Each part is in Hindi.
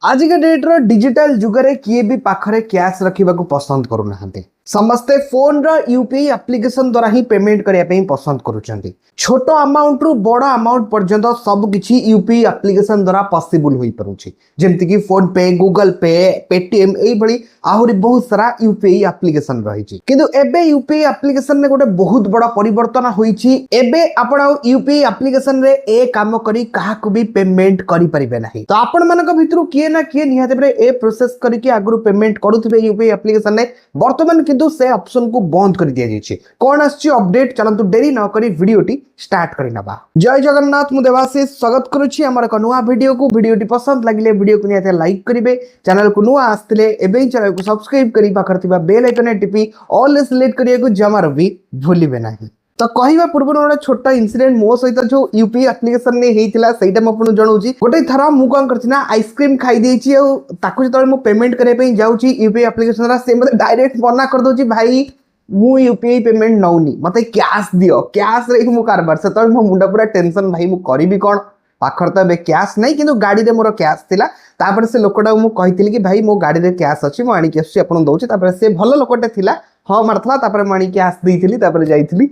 आज के डेट रो डिजिटल जुगरे किए भी पाखरे कैश रखा पसंद करूना समस्ते फोन रो यूपीआई एप्लिकेशन द्वारा ही पेमेंट करने पसंद करुँच छोट अमाउंट रु बड़ अमाउंट पर्यंत सब किसी यूपीआई एप्लिकेशन द्वारा पॉसिबल हो पारुछि जेमति कि फोन पे गूगल पे पेटीएम एई आहरी बहुत सारा यूपीआई एप्लिकेशन रही किंतु एबे यूपीआई एप्लिकेशन में गोटे बहुत बड़ा परिवर्तन होईछि एबे आपण यूपीआई एप्लिकेशन रे ए काम करी काहाकु भी पेमेंट करि परिबे नाही तो आपण मानक भितरु किए ना किए निहाते बरे ए प्रोसेस करके आगु पेमेंट करूथिबे यूपीआई एप्लिकेशन रे वर्तमान किंतु से ऑप्शन को बंद कर दिया जाइए कौन आछि अपडेट चलंतु देरी न करी वीडियोटी स्टार्ट करि नबा। जय जगन्नाथ मु देवाशीष स्वागत करूछि हमर एक नुवा वीडियोटी पसंद लागिले वीडियो को निहाते लाइक करिवे चैनल को नुवा आस्तिले एबे चैनल को सब्सक्राइब करी पाखर थिबा बेल आइकन टिपी ऑल सिलेक्ट करिया को जमार भी भूलिबे नाही। तो कहवा पूर्व गोटे छोट इनसीडेंट मो सहित जो यूपीआई एप्लिकेशन ने हेइतिला सेटा म आपन जणाउची गोटे थरा मु कोन करछि ना आइसक्रीम खाई देछि आ ताकु जतले मु पेमेंट करे पई जाउची यूपीआई एप्लिकेशन रा से मते डायरेक्ट मना कर दोछि भाई मु यूपीआई पेमेंट नौनी मते कैश दियो कैश रे मु कारबार से तो मो मुंडा पूरा टेंशन भाई मु करिबी कोन पाखर तो ए कैश नहीं किंतु गाड़ी रे मोर कैश थिला तापर से लोकटा मु कहितली कि भाई मो गाड़ी रे कैश अछि मु आनी के आसी आपन दउछि तापर से भलो लोकटे थिला हां मारथला तापर मु आनी कैश देइथिली तापर जाइथिली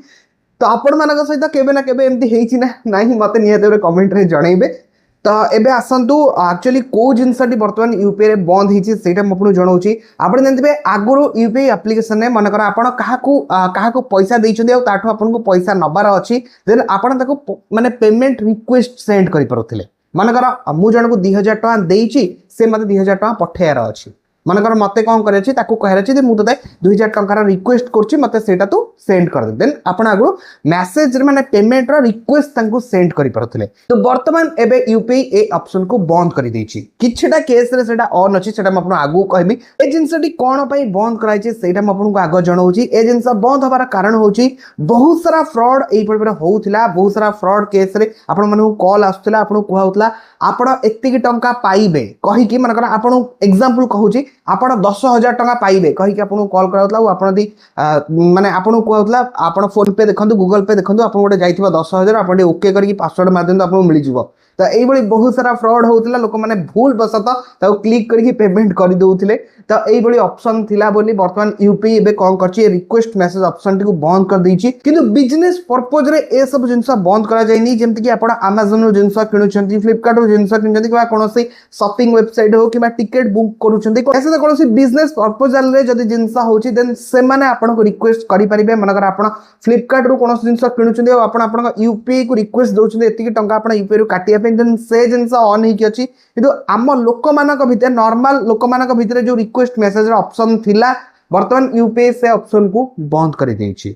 तो आपण मानक सहित केबे ना केबे एमती हेइछि ना नाही मते नियत कमेंट रे जणैबे। तो एबे आसंतु एक्चुअली को जिनसटी वर्तमान यूपीआई रे बंद हेछि सेटा म आपन जणाउछि आपण जानथिबे आगुरो यूपीआई एप्लिकेशन ने मनकर आपण काहाकू पैसा दैछथि आ ताठो आपन को पैसा नबार अछि देन आपण ताको माने पेमेंट रिक्वेस्ट सेंड करि परथिले मनकर मु जण को 2000 टका देइछि से मते 2000 टका पठेयार अछि मनकर मते कौन करे अछि ताकू कहरे अछि मु तते 2000 टका रिक्वेस्ट करछि मते सेटा तू सेंड कर दे देन आपण आगु मेसेज रे माने पेमेंट रो रिक्वेस्ट तांको सेंड करि परथिले तो वर्तमान एबे यूपीआई ए ऑप्शन को बंद करि दैछि किछटा केस रे सेटा ऑन अछि सेटा म आपण आगु कहबी ए जिंसटी कोन पई बंद कराइ छै सेटा म आपण को आगु जणाउछि ए जिंस बंद होबार कारण होछि बहुत सारा फ्रॉड एई पर होउथिला बहुत सारा फ्रॉड केस रे आपण माने कॉल आस्तला आपण को कहउतला आपण एत्तिकी टंका पाइबे कहि कि मनकर आपण एग्जांपल कहउछि आपण 10,000 टका पाइबे कहि कि आपण कॉल कराउतला आपण दी माने आपण कहउतला आपण फोन पे देखंतु गूगल पे देखंतु आपण गोटे जाइथिबा 10,000 आपण ओके करके पासवर्ड माध्यम आपण मिली जिवो तो एई बड़ी बहुत सारा फ्रॉड होउतला लोक माने भूल बसत ताऊ क्लिक करके पेमेंट करि दोउथिले तो एई बड़ी ऑप्शन थिला बोली वर्तमान यूपीआई एबे कोन करछि रिक्वेस्ट मैसेज ऑप्शन टी को बंद कर दैछि किंतु बिजनेस पर्पस रे ए सब जिंस बंद करा जायनी जेमति कि आपण Amazon रो जिंस किनुछंती फ्लिपकार्ट रो जिंस किनुछंती कि कोनोसी शॉपिंग वेबसाइट हो कि टिकट बुक करूछंती ऐसे कोनोसी बिजनेस प्रपोजल रे जदी जिंस होछि देन से माने आपण को रिक्वेस्ट करि परिबे मनकर आपण फ्लिपकार्ट रो कोनोसी जिंस किनुछंती आपण यूपीआई को रिक्वेस्ट दोछंती एतिकी टंका आपण यूपीआई रो काटिया पे देन से जिंस ऑन ही कि अछि किंतु आम लोक मानक भितर नॉर्मल लोक मानक भितर जो रिक्वेस्ट मैसेज ऑप्शन थिला वर्तमान यूपीआई से ऑप्शन को बंद कर देछि।